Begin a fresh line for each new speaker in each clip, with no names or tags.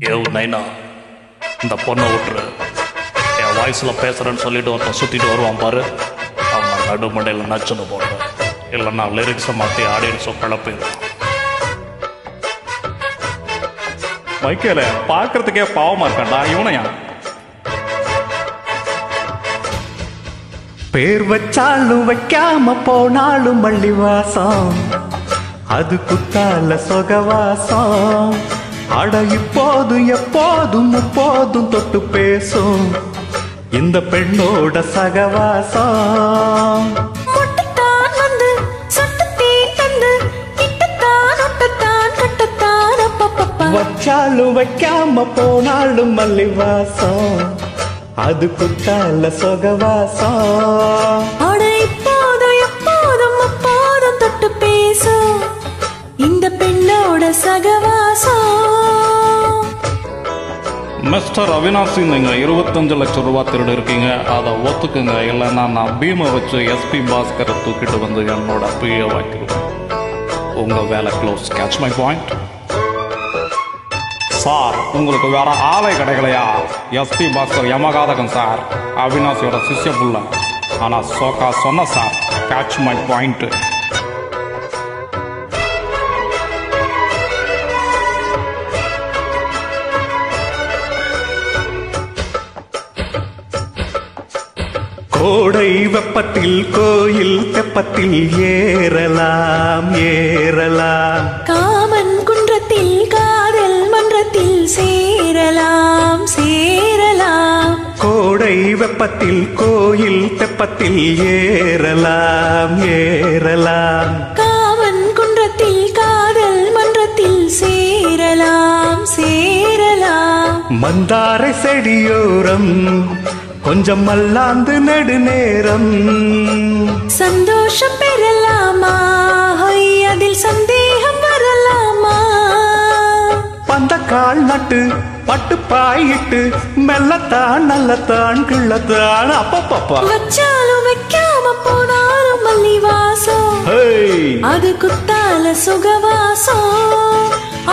நைனா இந்த பொண்ணை விட்டுரு. என் வாய்ஸில் பேசுகிறேன்னு சொல்லிட்டு ஒருத்தன் சுற்றிட்டு வருவான் பாரு, அவன் நடுமண்டையில் நச்சுன்னு போடுறேன். இல்லைன்னா லிரிக்ஸை மாற்றி ஆடியன்ஸோ கிளப்பிடுவான். மைக்கேல பார்க்கறதுக்கே பாவமாக இருக்காண்டா இவனையா.
பேர் வச்சாலும் வைக்காம போனாலும் மல்லி வாசம், அது குத்தால சொகவாசம். அட இப்போதும் எப்போதும் முப்போதும் தொட்டு பேசும் இந்த பெண்ணோட சகவாசம். வச்சாலும் வைக்காம போனாலும் மல்லி வாசம், அது குத்தால சொகவாசம்.
இப்போதும் எப்போதும் அப்போதும் தொட்டு பேசும் இந்த பெண்ணோட சகவாசம்.
மிஸ்டர் அவினாசி, நீங்க 25 லட்சம் ரூபாய் திருடு இருக்கீங்க, அதை ஒத்துக்குங்க. இல்லைன்னா நான் பீமை வச்சு எஸ்பி பாஸ்கரை தூக்கிட்டு வந்து என்னோட பிஏ வாங்கிடுவேன். உங்க வேலை close. Catch my point. Sir, உங்களுக்கு வேற ஆலை கிடைக்கலையா? எஸ்பி பாஸ்கர் யமகாதகன் சார், அவினாசியோட சிஷ்ய புள்ள. ஆனா சோகா சொன்ன சார். Catch my point.
கோடை வெப்பத்தில் கோயில் தெப்பத்தில் ஏறலாம் ஏறலாம்,
காமன் குன்றத்தில் காதல் மன்றத்தில் சேரலாம் சேரலாம்.
கோடை வெப்பத்தில் கோயில் தெப்பத்தில் ஏறலாம் ஏறலாம்,
காமன் குன்றத்தில் காதல் மன்றத்தில் சேரலாம் சேரலாம்.
மந்தாரை செடியோரம் கொஞ்சம் மல்லாந்து நெடுநேரம்,
சந்தோஷம் பெறலாமா அதில் சந்தேகம் வரலாமா?
பந்த கால் நட்டு பட்டு பாயிட்டு மெல்லத்தான் நல்லத்தான் கிள்ளத்தான். அப்பப்பப்பா
வச்சாலும் வைக்காம போனாலும் மல்லி வாசம், அது குத்தால சுகவாசம்.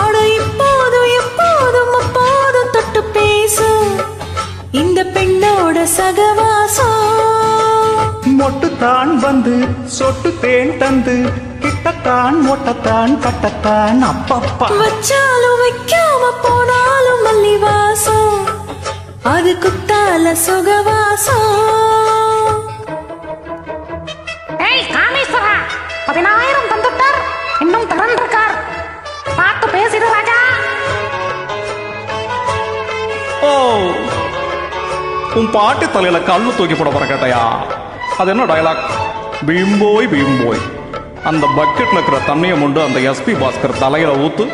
அட இப்போதும் எப்போதும் அப்போதும் தொட்டு பேசும் இந்த பெண்ணோட சகவாசம்.
மொட்டுத்தான் வந்து சொட்டு தேன் தந்து கிட்டத்தான் மொட்டத்தான் கட்டத்தான். அப்பப்பா
வச்சாலும் வைக்காம போனாலும் மல்லி வாசம், அது குத்தால சுகவாசம்.
ஏய் காமேஸ்வரா, 10,000 தந்துட்டார், இன்னும் திறந்திருக்கார். பார்த்து பேசிடு ராஜா.
ஓ, உன் பாட்டு தலையில கல்லு தூக்கி போட போற கேட்டையா? அது என்ன டயலாக்? பீம்போய் பீம்போய், அந்த பக்கெட்ல இருக்கிற தண்ணியை முண்டு அந்த எஸ்பி பாஸ்கர் தலையில ஊத்து.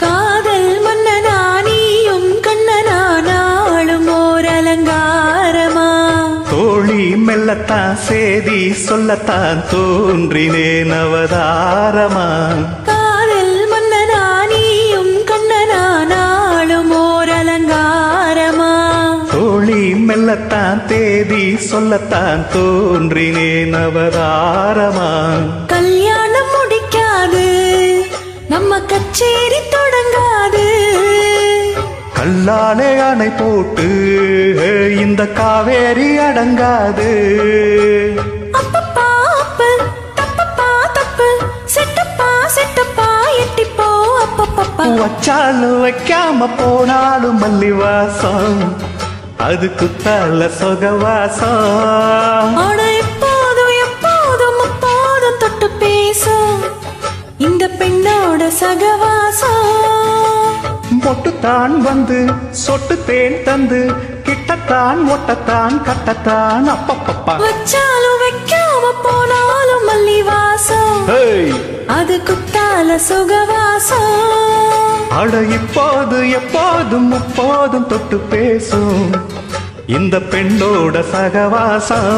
காதல் மன்னனா நீயும் கண்ணனா, நாளும் ஓர் அலங்காரமா?
தோழி மெல்லத்தான் சேதி சொல்லத்தான் தோன்றினேன் அவதாரமா.
காதல் மன்னனா நீயும் கண்ணனா, நாளும் ஓர் அலங்காரமா?
தோழி மெல்லத்தான் தேதி சொல்லத்தான் தோன்றினேன் அவதாரமா.
கல்யாணம் முடிக்காது நம்ம கச்சேரி தொடங்காது,
கல்லாலே அணை போட்டு இந்த காவேரி அடங்காது.
அப்பப்பா அப்பு தப்பப்பா தப்பு, செட்டப்பா செட்டப்பா எட்டிப்போ அப்பப்பப்பா.
வச்சாலும் வைக்காம போனாலும் மல்லி வாசம், அது குத்தால சொகவாசம்.
ஆனா எப்போதும் எப்போதும் அப்போதும் தொட்டு பேசும் இந்த பெண்ணோட சகவாசம்.
மொட்டுத்தான் வந்து சொட்டு தேன் தந்து கிட்டத்தான் மொட்டத்தான் கட்டத்தான். அப்பப்பப்பா
வச்சாலும் வைக்காம போனாலும் மல்லி வாசம், அது குத்தால சுகவாசம்.
அட இப்போது எப்போதும் முப்போதும் தொட்டு பேசும் இந்த பெண்ணோட சகவாசம்.